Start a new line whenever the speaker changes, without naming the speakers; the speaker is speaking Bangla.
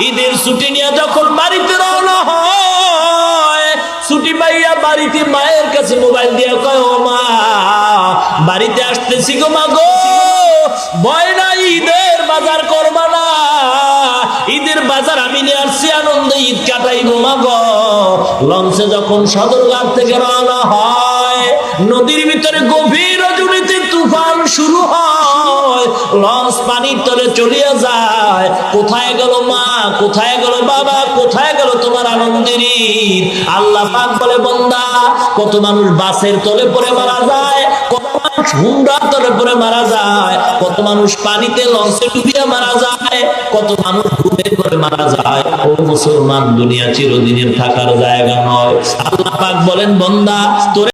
ঈদের ছুটি নিয়ে যখন বাড়িতে রওনা হয়, ছুটি পাইয়া বাড়িতে মায়ের কাছে মোবাইল দিয়ে কয়, ও মা বাড়িতে আসতেছি গো মা গো, ভয় নাই ঈদের বাজার করবা না, ঈদের বাজার আমি নিয়ে আসছি, আনন্দে ঈদ কাটাইবো মা গো। লঞ্চে যখন সদরঘাট থেকে রওনা হয়, নদীর ভিতরে গভীর রজনীতে তুফান শুরু হয়, লঞ্চ পানির তলে চলিয়া যায়। কোথায় গেল মা, কোথায় গেল বাবা, কোথায় গেল তোমার আনন্দের ঈদ? আল্লাহ পাক বলে, বান্দা কত মানুষ বাসের তলে পড়ে মারা যায়, কত মানুষ হুন্ডার তলে পড়ে মারা যায়, কত মানুষ পানিতে লঞ্চে ডুবিয়া মারা যায়, কত মানুষ ঘুমে করে মারা যায়। ও মুসলমান, দুনিয়া চিরদিনের থাকার জায়গা নয়। আল্লাহ পাক বলেন, বান্দা তোরে